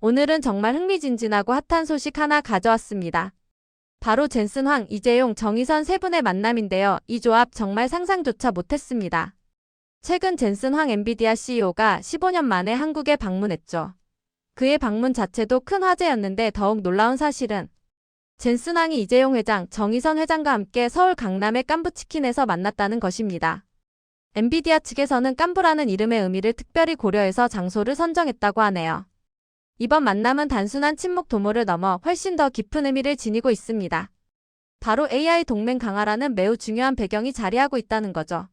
오늘은 정말 흥미진진하고 핫한 소식 하나 가져왔습니다. 바로 젠슨 황, 이재용, 정의선 세 분의 만남인데요. 이 조합 정말 상상조차 못했습니다. 최근 젠슨 황 엔비디아 CEO가 15년 만에 한국에 방문했죠. 그의 방문 자체도 큰 화제였는데 더욱 놀라운 사실은 젠슨 황이 이재용 회장, 정의선 회장과 함께 서울 강남의 깐부치킨에서 만났다는 것입니다. 엔비디아 측에서는 깐부라는 이름의 의미를 특별히 고려해서 장소를 선정했다고 하네요. 이번 만남은 단순한 친목 도모를 넘어 훨씬 더 깊은 의미를 지니고 있습니다. 바로 AI 동맹 강화라는 매우 중요한 배경이 자리하고 있다는 거죠.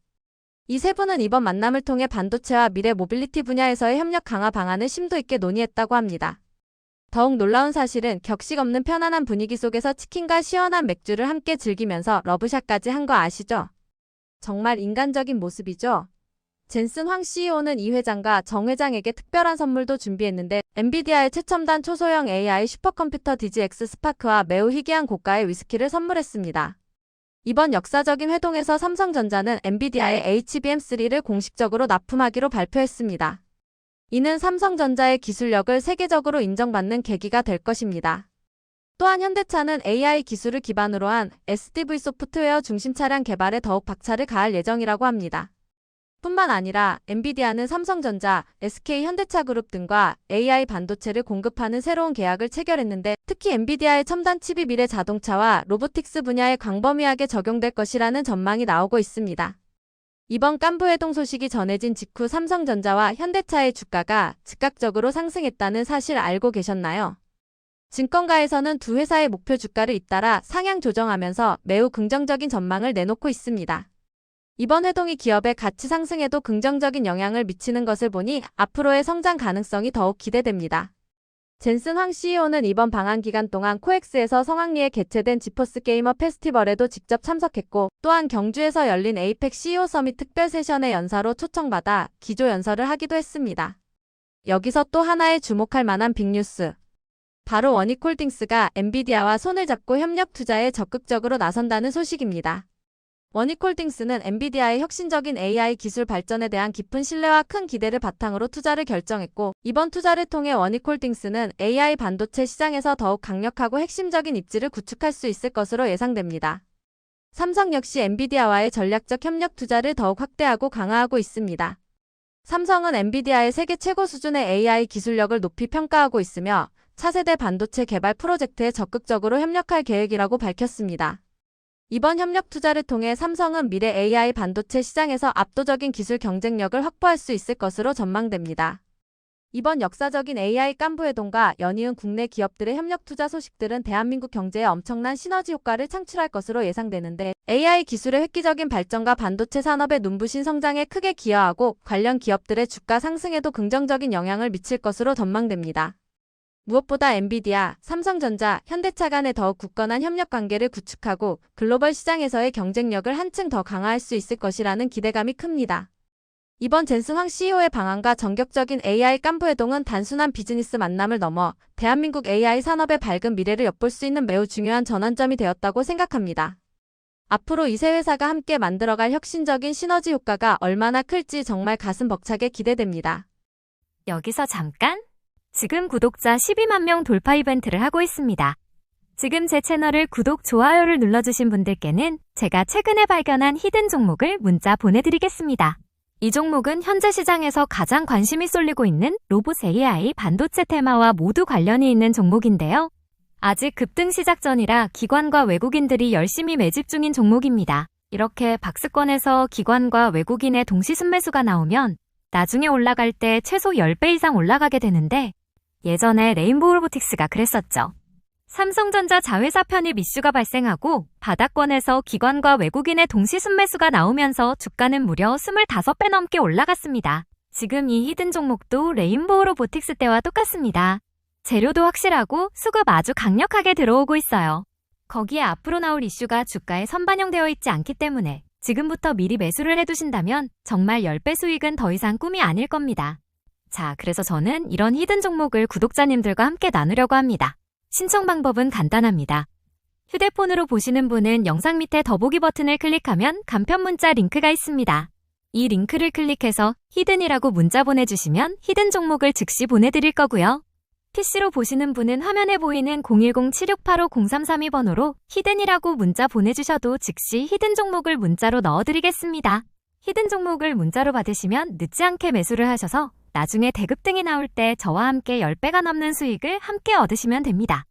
이 세 분은 이번 만남을 통해 반도체와 미래 모빌리티 분야에서의 협력 강화 방안을 심도 있게 논의했다고 합니다. 더욱 놀라운 사실은 격식 없는 편안한 분위기 속에서 치킨과 시원한 맥주를 함께 즐기면서 러브샷까지 한 거 아시죠? 정말 인간적인 모습이죠? 젠슨 황 CEO는 이 회장과 정 회장에게 특별한 선물도 준비했는데 엔비디아의 최첨단 초소형 AI 슈퍼컴퓨터 DGX 스파크와 매우 희귀한 고가의 위스키를 선물했습니다. 이번 역사적인 회동에서 삼성전자는 엔비디아의 HBM3를 공식적으로 납품하기로 발표했습니다. 이는 삼성전자의 기술력을 세계적으로 인정받는 계기가 될 것입니다. 또한 현대차는 AI 기술을 기반으로 한 SDV 소프트웨어 중심 차량 개발에 더욱 박차를 가할 예정이라고 합니다. 뿐만 아니라 엔비디아는 삼성전자, SK현대차그룹 등과 AI 반도체를 공급하는 새로운 계약을 체결했는데 특히 엔비디아의 첨단 칩이 미래 자동차와 로보틱스 분야에 광범위하게 적용될 것이라는 전망이 나오고 있습니다. 이번 깐부회동 소식이 전해진 직후 삼성전자와 현대차의 주가가 즉각적으로 상승했다는 사실 알고 계셨나요? 증권가에서는 두 회사의 목표 주가를 잇따라 상향 조정하면서 매우 긍정적인 전망을 내놓고 있습니다. 이번 회동이 기업의 가치 상승에도 긍정적인 영향을 미치는 것을 보니 앞으로의 성장 가능성이 더욱 기대됩니다. 젠슨 황 CEO는 이번 방한 기간 동안 코엑스에서 성황리에 개최된 지포스 게이머 페스티벌에도 직접 참석했고 또한 경주에서 열린 에이펙 CEO 서밋 특별 세션의 연사로 초청받아 기조 연설을 하기도 했습니다. 여기서 또 하나의 주목할 만한 빅뉴스. 바로 원익홀딩스가 엔비디아와 손을 잡고 협력 투자에 적극적으로 나선다는 소식입니다. 원익홀딩스는 엔비디아의 혁신적인 AI 기술 발전에 대한 깊은 신뢰와 큰 기대를 바탕으로 투자를 결정했고 이번 투자를 통해 원익홀딩스는 AI 반도체 시장에서 더욱 강력하고 핵심적인 입지를 구축할 수 있을 것으로 예상됩니다. 삼성 역시 엔비디아와의 전략적 협력 투자를 더욱 확대하고 강화하고 있습니다. 삼성은 엔비디아의 세계 최고 수준의 AI 기술력을 높이 평가하고 있으며 차세대 반도체 개발 프로젝트에 적극적으로 협력할 계획이라고 밝혔습니다. 이번 협력 투자를 통해 삼성은 미래 AI 반도체 시장에서 압도적인 기술 경쟁력을 확보할 수 있을 것으로 전망됩니다. 이번 역사적인 AI 깐부회동과 연이은 국내 기업들의 협력 투자 소식들은 대한민국 경제에 엄청난 시너지 효과를 창출할 것으로 예상되는데 AI 기술의 획기적인 발전과 반도체 산업의 눈부신 성장에 크게 기여하고 관련 기업들의 주가 상승에도 긍정적인 영향을 미칠 것으로 전망됩니다. 무엇보다 엔비디아, 삼성전자, 현대차 간의 더욱 굳건한 협력 관계를 구축하고 글로벌 시장에서의 경쟁력을 한층 더 강화할 수 있을 것이라는 기대감이 큽니다. 이번 젠슨 황 CEO의 방한과 전격적인 AI 깐부회동은 단순한 비즈니스 만남을 넘어 대한민국 AI 산업의 밝은 미래를 엿볼 수 있는 매우 중요한 전환점이 되었다고 생각합니다. 앞으로 이 세 회사가 함께 만들어갈 혁신적인 시너지 효과가 얼마나 클지 정말 가슴 벅차게 기대됩니다. 여기서 잠깐! 지금 구독자 12만 명 돌파 이벤트를 하고 있습니다. 지금 제 채널을 구독, 좋아요를 눌러주신 분들께는 제가 최근에 발견한 히든 종목을 문자 보내드리겠습니다. 이 종목은 현재 시장에서 가장 관심이 쏠리고 있는 로봇 AI 반도체 테마와 모두 관련이 있는 종목인데요. 아직 급등 시작 전이라 기관과 외국인들이 열심히 매집 중인 종목입니다. 이렇게 박스권에서 기관과 외국인의 동시 순매수가 나오면 나중에 올라갈 때 최소 10배 이상 올라가게 되는데 예전에 레인보우 로보틱스가 그랬었죠. 삼성전자 자회사 편입 이슈가 발생하고 바닥권에서 기관과 외국인의 동시 순매수가 나오면서 주가는 무려 25배 넘게 올라갔습니다. 지금 이 히든 종목도 레인보우 로보틱스 때와 똑같습니다. 재료도 확실하고 수급 아주 강력하게 들어오고 있어요. 거기에 앞으로 나올 이슈가 주가에 선반영되어 있지 않기 때문에 지금부터 미리 매수를 해두신다면 정말 10배 수익은 더 이상 꿈이 아닐 겁니다. 자, 그래서 저는 이런 히든 종목을 구독자님들과 함께 나누려고 합니다. 신청 방법은 간단합니다. 휴대폰으로 보시는 분은 영상 밑에 더보기 버튼을 클릭하면 간편 문자 링크가 있습니다. 이 링크를 클릭해서 히든이라고 문자 보내주시면 히든 종목을 즉시 보내드릴 거고요. PC로 보시는 분은 화면에 보이는 010-7685-0332번호로 히든이라고 문자 보내주셔도 즉시 히든 종목을 문자로 넣어드리겠습니다. 히든 종목을 문자로 받으시면 늦지 않게 매수를 하셔서 나중에 대급등이 나올 때 저와 함께 10배가 넘는 수익을 함께 얻으시면 됩니다.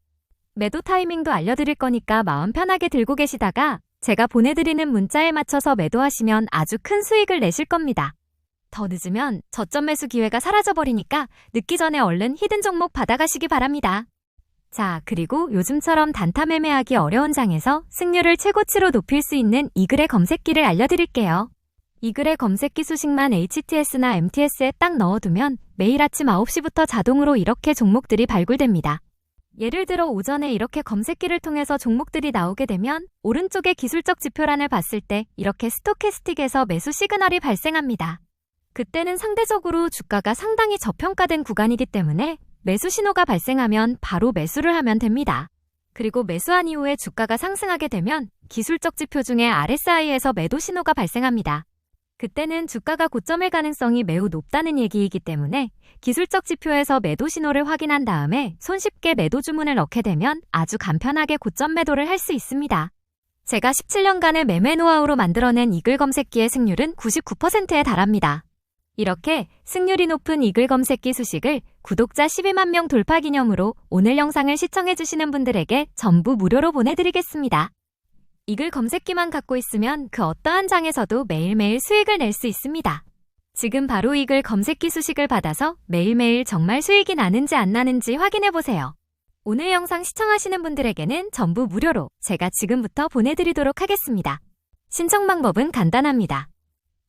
매도 타이밍도 알려드릴 거니까 마음 편하게 들고 계시다가 제가 보내드리는 문자에 맞춰서 매도하시면 아주 큰 수익을 내실 겁니다. 더 늦으면 저점 매수 기회가 사라져버리니까 늦기 전에 얼른 히든 종목 받아가시기 바랍니다. 자, 그리고 요즘처럼 단타 매매하기 어려운 장에서 승률을 최고치로 높일 수 있는 이글의 검색기를 알려드릴게요. 이글의 검색기 수식만 HTS나 MTS에 딱 넣어두면 매일 아침 9시부터 자동으로 이렇게 종목들이 발굴됩니다. 예를 들어 오전에 이렇게 검색기를 통해서 종목들이 나오게 되면 오른쪽의 기술적 지표란을 봤을 때 이렇게 스토캐스틱에서 매수 시그널이 발생합니다. 그때는 상대적으로 주가가 상당히 저평가된 구간이기 때문에 매수 신호가 발생하면 바로 매수를 하면 됩니다. 그리고 매수한 이후에 주가가 상승하게 되면 기술적 지표 중에 RSI에서 매도 신호가 발생합니다. 그때는 주가가 고점일 가능성이 매우 높다는 얘기이기 때문에 기술적 지표에서 매도 신호를 확인한 다음에 손쉽게 매도 주문을 넣게 되면 아주 간편하게 고점 매도를 할 수 있습니다. 제가 17년간의 매매 노하우로 만들어낸 이글 검색기의 승률은 99%에 달합니다. 이렇게 승률이 높은 이글 검색기 수식을 구독자 12만 명 돌파 기념으로 오늘 영상을 시청해주시는 분들에게 전부 무료로 보내드리겠습니다. 이글 검색기만 갖고 있으면 그 어떠한 장에서도 매일매일 수익을 낼 수 있습니다. 지금 바로 이글 검색기 수식을 받아서 매일매일 정말 수익이 나는지 안 나는지 확인해보세요. 오늘 영상 시청하시는 분들에게는 전부 무료로 제가 지금부터 보내드리도록 하겠습니다. 신청 방법은 간단합니다.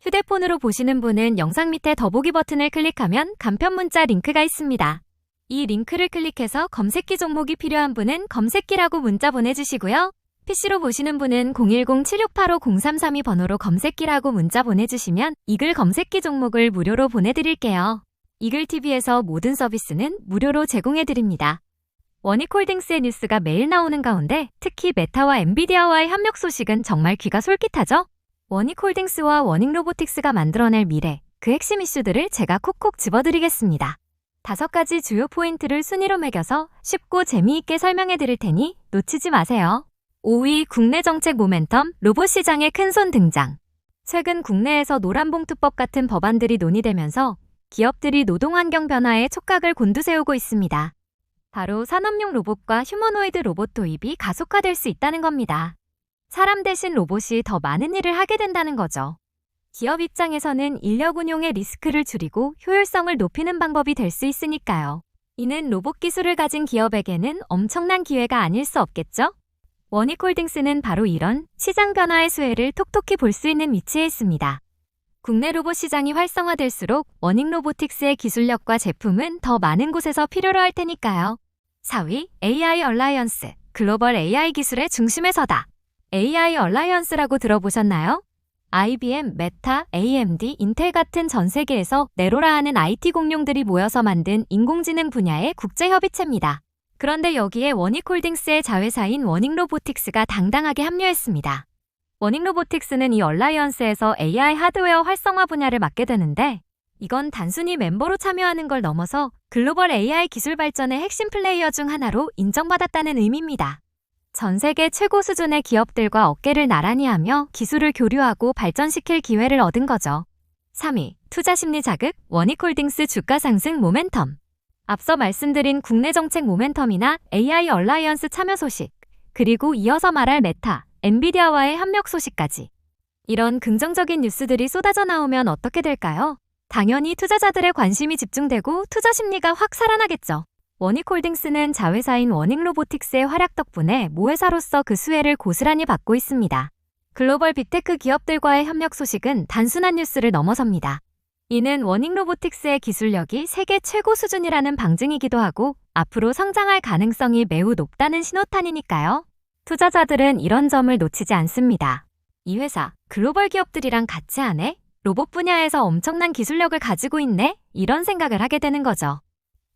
휴대폰으로 보시는 분은 영상 밑에 더보기 버튼을 클릭하면 간편 문자 링크가 있습니다. 이 링크를 클릭해서 검색기 종목이 필요한 분은 검색기라고 문자 보내주시고요. PC로 보시는 분은 010-7685-0332번호로 검색기라고 문자 보내주시면 이글 검색기 종목을 무료로 보내드릴게요. 이글TV에서 모든 서비스는 무료로 제공해드립니다. 원익홀딩스의 뉴스가 매일 나오는 가운데 특히 메타와 엔비디아와의 협력 소식은 정말 귀가 솔깃하죠? 원익홀딩스와 원익로보틱스가 만들어낼 미래, 그 핵심 이슈들을 제가 콕콕 집어드리겠습니다. 5가지 주요 포인트를 순위로 매겨서 쉽고 재미있게 설명해 드릴 테니 놓치지 마세요. 5위 국내 정책 모멘텀, 로봇 시장의 큰손 등장. 최근 국내에서 노란봉투법 같은 법안들이 논의되면서 기업들이 노동환경 변화에 촉각을 곤두세우고 있습니다. 바로 산업용 로봇과 휴머노이드 로봇 도입이 가속화될 수 있다는 겁니다. 사람 대신 로봇이 더 많은 일을 하게 된다는 거죠. 기업 입장에서는 인력 운용의 리스크를 줄이고 효율성을 높이는 방법이 될 수 있으니까요. 이는 로봇 기술을 가진 기업에게는 엄청난 기회가 아닐 수 없겠죠? 원익홀딩스는 바로 이런 시장 변화의 수혜를 톡톡히 볼 수 있는 위치에 있습니다. 국내 로봇 시장이 활성화될수록 원익로보틱스의 기술력과 제품은 더 많은 곳에서 필요로 할 테니까요. 4위, AI 얼라이언스, 글로벌 AI 기술의 중심에 서다. AI 얼라이언스라고 들어보셨나요? IBM, 메타, AMD, 인텔 같은 전 세계에서 네로라 하는 IT 공룡들이 모여서 만든 인공지능 분야의 국제협의체입니다. 그런데 여기에 원익홀딩스의 자회사인 원익로보틱스가 당당하게 합류했습니다. 원익로보틱스는 이 얼라이언스에서 AI 하드웨어 활성화 분야를 맡게 되는데 이건 단순히 멤버로 참여하는 걸 넘어서 글로벌 AI 기술 발전의 핵심 플레이어 중 하나로 인정받았다는 의미입니다. 전 세계 최고 수준의 기업들과 어깨를 나란히 하며 기술을 교류하고 발전시킬 기회를 얻은 거죠. 3위, 투자 심리 자극, 원익홀딩스 주가 상승 모멘텀. 앞서 말씀드린 국내 정책 모멘텀이나 AI 얼라이언스 참여 소식, 그리고 이어서 말할 메타, 엔비디아와의 협력 소식까지. 이런 긍정적인 뉴스들이 쏟아져 나오면 어떻게 될까요? 당연히 투자자들의 관심이 집중되고 투자 심리가 확 살아나겠죠. 원익홀딩스는 자회사인 원익로보틱스의 활약 덕분에 모회사로서 그 수혜를 고스란히 받고 있습니다. 글로벌 빅테크 기업들과의 협력 소식은 단순한 뉴스를 넘어섭니다. 이는 원익로보틱스의 기술력이 세계 최고 수준이라는 방증이기도 하고 앞으로 성장할 가능성이 매우 높다는 신호탄이니까요. 투자자들은 이런 점을 놓치지 않습니다. 이 회사, 글로벌 기업들이랑 같이 하네? 로봇 분야에서 엄청난 기술력을 가지고 있네? 이런 생각을 하게 되는 거죠.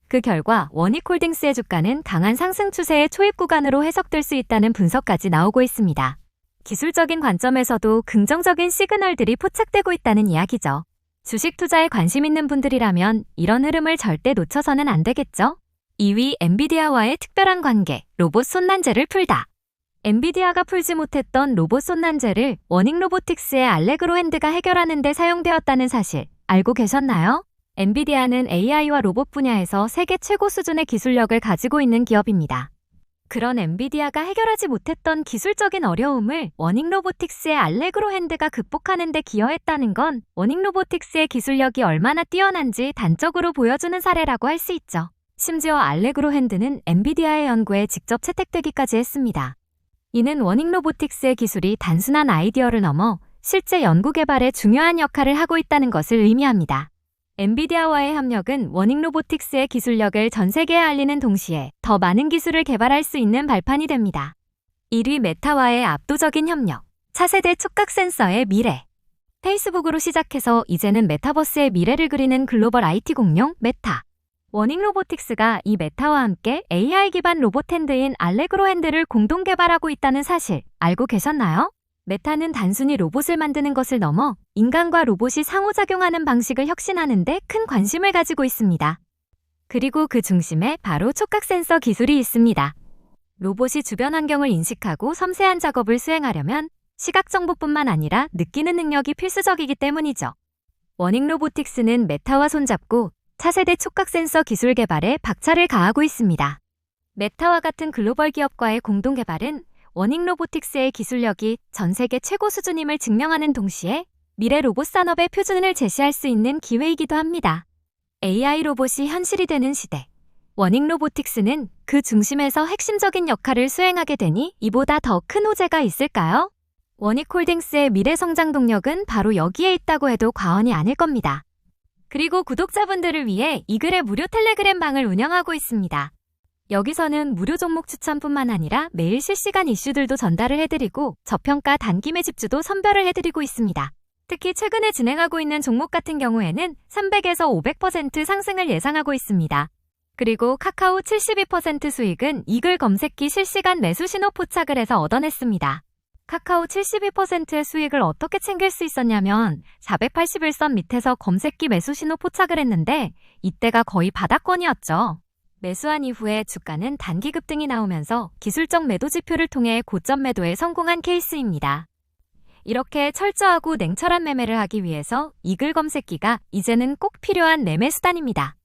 그 결과 원익홀딩스의 주가는 강한 상승 추세의 초입 구간으로 해석될 수 있다는 분석까지 나오고 있습니다. 기술적인 관점에서도 긍정적인 시그널들이 포착되고 있다는 이야기죠. 주식 투자에 관심 있는 분들이라면 이런 흐름을 절대 놓쳐서는 안 되겠죠? 2위 엔비디아와의 특별한 관계, 로봇 손난제를 풀다. 엔비디아가 풀지 못했던 로봇 손난제를 워닝 로보틱스의 알레그로 핸드가 해결하는 데 사용되었다는 사실 알고 계셨나요? 엔비디아는 AI와 로봇 분야에서 세계 최고 수준의 기술력을 가지고 있는 기업입니다. 그런 엔비디아가 해결하지 못했던 기술적인 어려움을 워닝 로보틱스의 알레그로 핸드가 극복하는 데 기여했다는 건 워닝 로보틱스의 기술력이 얼마나 뛰어난지 단적으로 보여주는 사례라고 할 수 있죠. 심지어 알레그로 핸드는 엔비디아의 연구에 직접 채택되기까지 했습니다. 이는 워닝 로보틱스의 기술이 단순한 아이디어를 넘어 실제 연구 개발에 중요한 역할을 하고 있다는 것을 의미합니다. 엔비디아와의 협력은 워닝 로보틱스의 기술력을 전 세계에 알리는 동시에 더 많은 기술을 개발할 수 있는 발판이 됩니다. 1위 메타와의 압도적인 협력, 차세대 촉각 센서의 미래. 페이스북으로 시작해서 이제는 메타버스의 미래를 그리는 글로벌 IT 공룡 메타. 워닝 로보틱스가 이 메타와 함께 AI 기반 로봇 핸드인 알레그로 핸드를 공동 개발하고 있다는 사실 알고 계셨나요? 메타는 단순히 로봇을 만드는 것을 넘어 인간과 로봇이 상호작용하는 방식을 혁신하는 데 큰 관심을 가지고 있습니다. 그리고 그 중심에 바로 촉각 센서 기술이 있습니다. 로봇이 주변 환경을 인식하고 섬세한 작업을 수행하려면 시각 정보뿐만 아니라 느끼는 능력이 필수적이기 때문이죠. 워닝 로보틱스는 메타와 손잡고 차세대 촉각 센서 기술 개발에 박차를 가하고 있습니다. 메타와 같은 글로벌 기업과의 공동 개발은 워닝 로보틱스의 기술력이 전 세계 최고 수준임을 증명하는 동시에 미래 로봇 산업의 표준을 제시할 수 있는 기회이기도 합니다. AI 로봇이 현실이 되는 시대. 워닝 로보틱스는 그 중심에서 핵심적인 역할을 수행하게 되니 이보다 더 큰 호재가 있을까요? 워닉홀딩스의 미래 성장 동력은 바로 여기에 있다고 해도 과언이 아닐 겁니다. 그리고 구독자분들을 위해 이글의 무료 텔레그램 방을 운영하고 있습니다. 여기서는 무료 종목 추천뿐만 아니라 매일 실시간 이슈들도 전달을 해드리고 저평가 단기 매집주도 선별을 해드리고 있습니다. 특히 최근에 진행하고 있는 종목 같은 경우에는 300에서 500% 상승을 예상하고 있습니다. 그리고 카카오 72% 수익은 이글 검색기 실시간 매수 신호 포착을 해서 얻어냈습니다. 카카오 72%의 수익을 어떻게 챙길 수 있었냐면 481선 밑에서 검색기 매수 신호 포착을 했는데 이때가 거의 바닥권이었죠. 매수한 이후에 주가는 단기 급등이 나오면서 기술적 매도 지표를 통해 고점 매도에 성공한 케이스입니다. 이렇게 철저하고 냉철한 매매를 하기 위해서 이글 검색기가 이제는 꼭 필요한 매매 수단입니다.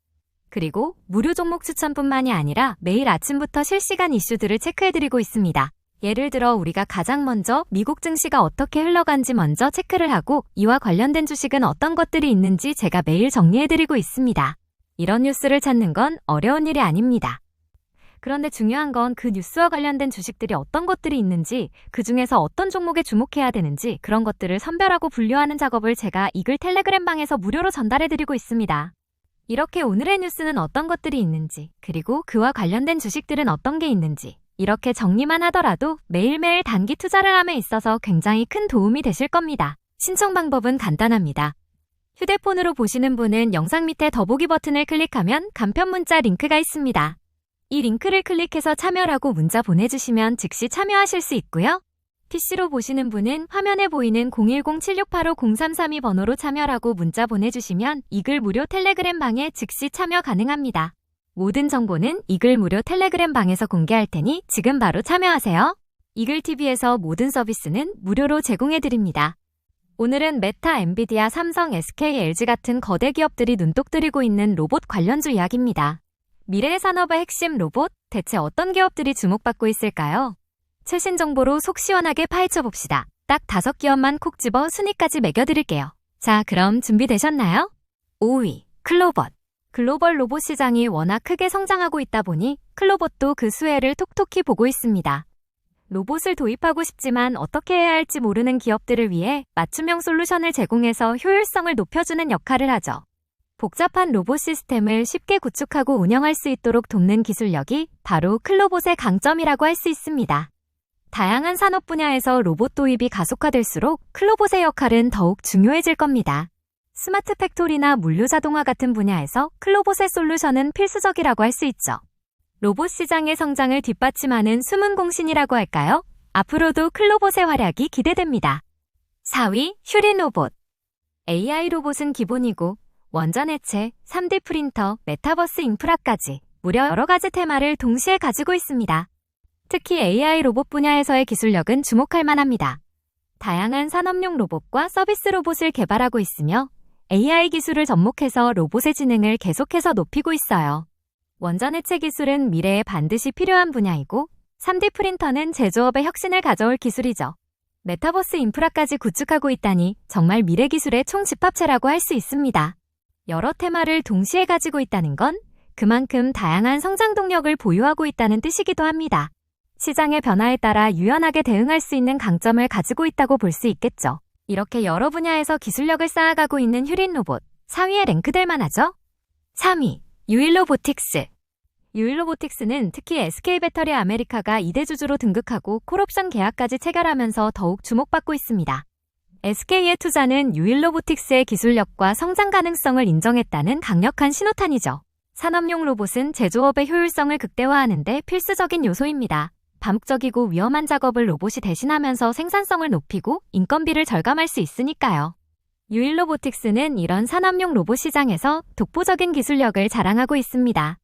그리고 무료 종목 추천뿐만이 아니라 매일 아침부터 실시간 이슈들을 체크해드리고 있습니다. 예를 들어 우리가 가장 먼저 미국 증시가 어떻게 흘러간지 먼저 체크를 하고 이와 관련된 주식은 어떤 것들이 있는지 제가 매일 정리해드리고 있습니다. 이런 뉴스를 찾는 건 어려운 일이 아닙니다. 그런데 중요한 건 그 뉴스와 관련된 주식들이 어떤 것들이 있는지, 그 중에서 어떤 종목에 주목해야 되는지 그런 것들을 선별하고 분류하는 작업을 제가 이글 텔레그램 방에서 무료로 전달해드리고 있습니다. 이렇게 오늘의 뉴스는 어떤 것들이 있는지, 그리고 그와 관련된 주식들은 어떤 게 있는지 이렇게 정리만 하더라도 매일매일 단기 투자를 함에 있어서 굉장히 큰 도움이 되실 겁니다. 신청 방법은 간단합니다. 휴대폰으로 보시는 분은 영상 밑에 더보기 버튼을 클릭하면 간편 문자 링크가 있습니다. 이 링크를 클릭해서 참여라고 문자 보내주시면 즉시 참여하실 수 있고요. PC로 보시는 분은 화면에 보이는 010-7685-0332 번호로 참여라고 문자 보내주시면 이글 무료 텔레그램 방에 즉시 참여 가능합니다. 모든 정보는 이글 무료 텔레그램 방에서 공개할 테니 지금 바로 참여하세요. 이글TV에서 모든 서비스는 무료로 제공해드립니다. 오늘은 메타, 엔비디아, 삼성, SK, LG 같은 거대 기업들이 눈독 들이고 있는 로봇 관련주 이야기입니다. 미래의 산업의 핵심 로봇, 대체 어떤 기업들이 주목받고 있을까요? 최신 정보로 속 시원하게 파헤쳐 봅시다. 딱 5기업만 콕 집어 순위까지 매겨드릴게요. 자, 그럼 준비되셨나요? 5위, 클로봇. 글로벌 로봇 시장이 워낙 크게 성장하고 있다 보니 클로봇도 그 수혜를 톡톡히 보고 있습니다. 로봇을 도입하고 싶지만 어떻게 해야 할지 모르는 기업들을 위해 맞춤형 솔루션을 제공해서 효율성을 높여주는 역할을 하죠. 복잡한 로봇 시스템을 쉽게 구축하고 운영할 수 있도록 돕는 기술력이 바로 클로봇의 강점이라고 할 수 있습니다. 다양한 산업 분야에서 로봇 도입이 가속화될수록 클로봇의 역할은 더욱 중요해질 겁니다. 스마트 팩토리나 물류 자동화 같은 분야에서 클로봇의 솔루션은 필수적이라고 할 수 있죠. 로봇 시장의 성장을 뒷받침하는 숨은 공신이라고 할까요? 앞으로도 클로봇의 활약이 기대됩니다. 4위, 휴린 로봇. AI 로봇은 기본이고 원전 해체, 3D 프린터, 메타버스 인프라까지 무려 여러 가지 테마를 동시에 가지고 있습니다. 특히 AI 로봇 분야에서의 기술력은 주목할 만합니다. 다양한 산업용 로봇과 서비스 로봇을 개발하고 있으며 AI 기술을 접목해서 로봇의 지능을 계속해서 높이고 있어요. 원전 해체 기술은 미래에 반드시 필요한 분야이고 3D 프린터는 제조업의 혁신을 가져올 기술이죠. 메타버스 인프라까지 구축하고 있다니 정말 미래 기술의 총집합체라고 할 수 있습니다. 여러 테마를 동시에 가지고 있다는 건 그만큼 다양한 성장 동력을 보유하고 있다는 뜻이기도 합니다. 시장의 변화에 따라 유연하게 대응할 수 있는 강점을 가지고 있다고 볼 수 있겠죠. 이렇게 여러 분야에서 기술력을 쌓아가고 있는 휴린 로봇, 4위에 랭크될 만하죠? 3위, 유일로보틱스. 유일로보틱스는 특히 SK배터리 아메리카가 2대 주주로 등극하고 콜옵션 계약까지 체결하면서 더욱 주목받고 있습니다. SK의 투자는 유일로보틱스의 기술력과 성장 가능성을 인정했다는 강력한 신호탄이죠. 산업용 로봇은 제조업의 효율성을 극대화하는 데 필수적인 요소입니다. 반복적이고 위험한 작업을 로봇이 대신하면서 생산성을 높이고 인건비를 절감할 수 있으니까요. 유일로보틱스는 이런 산업용 로봇 시장에서 독보적인 기술력을 자랑하고 있습니다.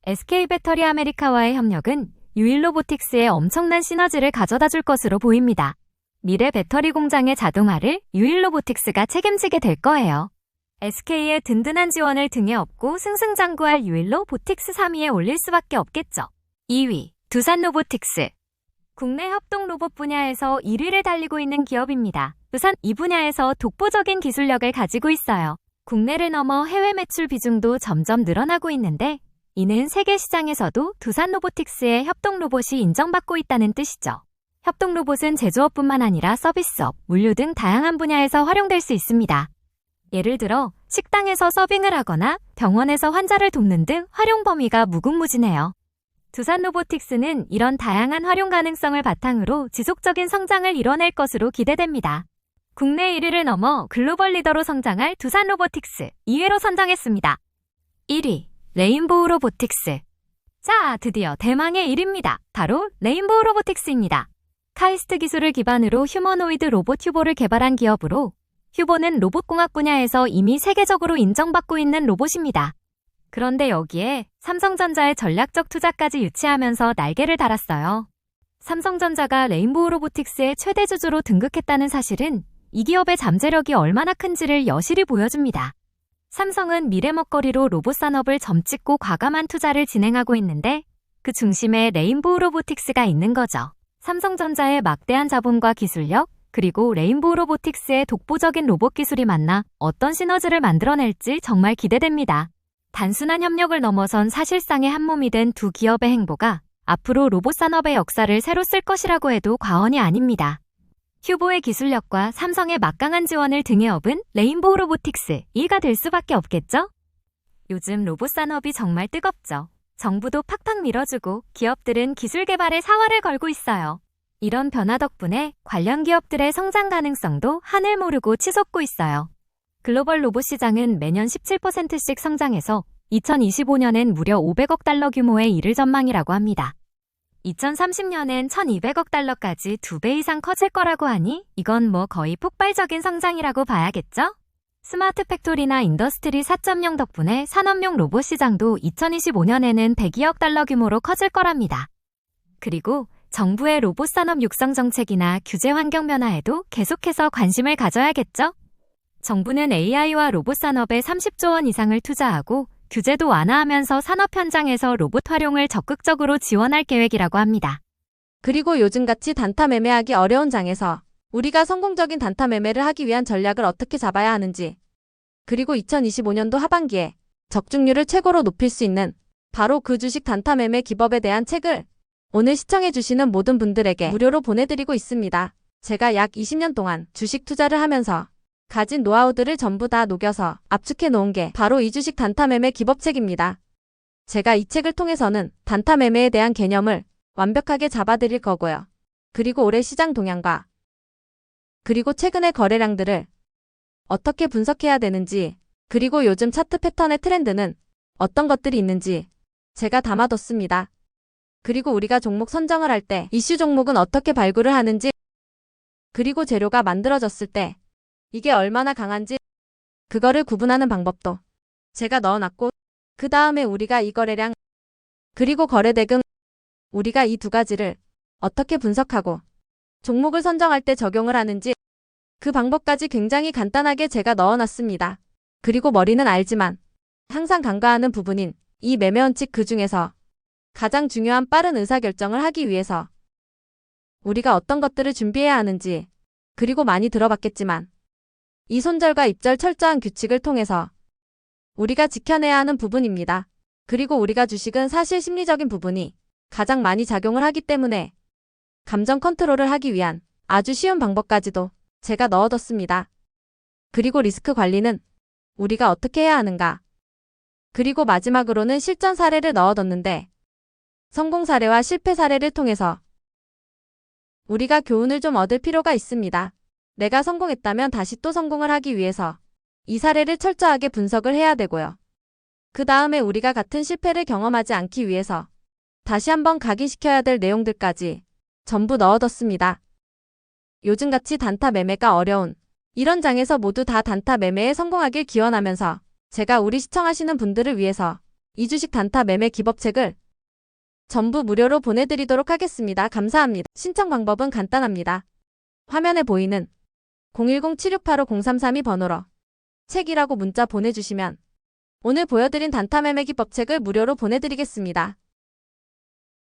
SK배터리 아메리카와의 협력은 유일로보틱스에 엄청난 시너지를 가져다 줄 것으로 보입니다. 미래 배터리 공장의 자동화를 유일로보틱스가 책임지게 될 거예요. SK의 든든한 지원을 등에 업고 승승장구할 유일로보틱스 3위에 올릴 수밖에 없겠죠. 2위, 두산로보틱스. 국내 협동 로봇 분야에서 1위를 달리고 있는 기업입니다. 두산 이 분야에서 독보적인 기술력을 가지고 있어요. 국내를 넘어 해외 매출 비중도 점점 늘어나고 있는데 이는 세계 시장에서도 두산로보틱스의 협동 로봇이 인정받고 있다는 뜻이죠. 협동 로봇은 제조업뿐만 아니라 서비스업, 물류 등 다양한 분야에서 활용될 수 있습니다. 예를 들어 식당에서 서빙을 하거나 병원에서 환자를 돕는 등 활용 범위가 무궁무진해요. 두산로보틱스는 이런 다양한 활용 가능성을 바탕으로 지속적인 성장을 이뤄낼 것으로 기대됩니다. 국내 1위를 넘어 글로벌 리더로 성장할 두산로보틱스 2위로 선정했습니다. 1위, 레인보우 로보틱스. 자, 드디어 대망의 1위입니다. 바로 레인보우 로보틱스입니다. 카이스트 기술을 기반으로 휴머노이드 로봇 휴보를 개발한 기업으로 휴보는 로봇공학 분야에서 이미 세계적으로 인정받고 있는 로봇입니다. 그런데 여기에 삼성전자의 전략적 투자까지 유치하면서 날개를 달았어요. 삼성전자가 레인보우 로보틱스의 최대 주주로 등극했다는 사실은 이 기업의 잠재력이 얼마나 큰지를 여실히 보여줍니다. 삼성은 미래 먹거리로 로봇 산업을 점찍고 과감한 투자를 진행하고 있는데 그 중심에 레인보우 로보틱스가 있는 거죠. 삼성전자의 막대한 자본과 기술력, 그리고 레인보우 로보틱스의 독보적인 로봇 기술이 만나 어떤 시너지를 만들어낼지 정말 기대됩니다. 단순한 협력을 넘어선 사실상의 한몸이 된 두 기업의 행보가 앞으로 로봇 산업의 역사를 새로 쓸 것이라고 해도 과언이 아닙니다. 휴보의 기술력과 삼성의 막강한 지원을 등에 업은 레인보우 로보틱스 2위가 될 수밖에 없겠죠? 요즘 로봇 산업이 정말 뜨겁죠. 정부도 팍팍 밀어주고 기업들은 기술 개발에 사활을 걸고 있어요. 이런 변화 덕분에 관련 기업들의 성장 가능성도 하늘 모르고 치솟고 있어요. 글로벌 로봇 시장은 매년 17%씩 성장해서 2025년엔 무려 500억 달러 규모에 이를 전망이라고 합니다. 2030년엔 1200억 달러까지 2배 이상 커질 거라고 하니 이건 뭐 거의 폭발적인 성장이라고 봐야겠죠? 스마트 팩토리나 인더스트리 4.0 덕분에 산업용 로봇 시장도 2025년에는 102억 달러 규모로 커질 거랍니다. 그리고 정부의 로봇 산업 육성 정책이나 규제 환경 변화에도 계속해서 관심을 가져야겠죠? 정부는 AI와 로봇 산업에 30조 원 이상을 투자하고 규제도 완화하면서 산업 현장에서 로봇 활용을 적극적으로 지원할 계획이라고 합니다. 그리고 요즘같이 단타 매매하기 어려운 장에서 우리가 성공적인 단타 매매를 하기 위한 전략을 어떻게 잡아야 하는지, 그리고 2025년도 하반기에 적중률을 최고로 높일 수 있는 바로 그 주식 단타 매매 기법에 대한 책을 오늘 시청해주시는 모든 분들에게 무료로 보내드리고 있습니다. 제가 약 20년 동안 주식 투자를 하면서 가진 노하우들을 전부 다 녹여서 압축해 놓은 게 바로 이 주식 단타 매매 기법책입니다. 제가 이 책을 통해서는 단타 매매에 대한 개념을 완벽하게 잡아드릴 거고요. 그리고 올해 시장 동향과 그리고 최근의 거래량들을 어떻게 분석해야 되는지, 그리고 요즘 차트 패턴의 트렌드는 어떤 것들이 있는지 제가 담아뒀습니다. 그리고 우리가 종목 선정을 할 때 이슈 종목은 어떻게 발굴을 하는지, 그리고 재료가 만들어졌을 때 이게 얼마나 강한지 그거를 구분하는 방법도 제가 넣어놨고, 그 다음에 우리가 이 거래량 그리고 거래 대금. 우리가 이 두 가지를 어떻게 분석하고 종목을 선정할 때 적용을 하는지 그 방법까지 굉장히 간단하게 제가 넣어놨습니다. 그리고 머리는 알지만 항상 간과하는 부분인 이 매매 원칙, 그 중에서 가장 중요한 빠른 의사결정을 하기 위해서 우리가 어떤 것들을 준비해야 하는지, 그리고 많이 들어봤겠지만 이 손절과 입절 철저한 규칙을 통해서 우리가 지켜내야 하는 부분입니다. 그리고 우리가 주식은 사실 심리적인 부분이 가장 많이 작용을 하기 때문에 감정 컨트롤을 하기 위한 아주 쉬운 방법까지도 제가 넣어뒀습니다. 그리고 리스크 관리는 우리가 어떻게 해야 하는가? 그리고 마지막으로는 실전 사례를 넣어뒀는데 성공 사례와 실패 사례를 통해서 우리가 교훈을 좀 얻을 필요가 있습니다. 내가 성공했다면 다시 또 성공을 하기 위해서 이 사례를 철저하게 분석을 해야 되고요. 그 다음에 우리가 같은 실패를 경험하지 않기 위해서 다시 한번 각인시켜야 될 내용들까지 전부 넣어뒀습니다. 요즘같이 단타 매매가 어려운 이런 장에서 모두 다 단타 매매에 성공하길 기원하면서 제가 우리 시청하시는 분들을 위해서 이 주식 단타 매매 기법책을 전부 무료로 보내드리도록 하겠습니다. 감사합니다. 신청 방법은 간단합니다. 화면에 보이는 010-7685-0332 번호로 책이라고 문자 보내주시면 오늘 보여드린 단타 매매 기법책을 무료로 보내드리겠습니다.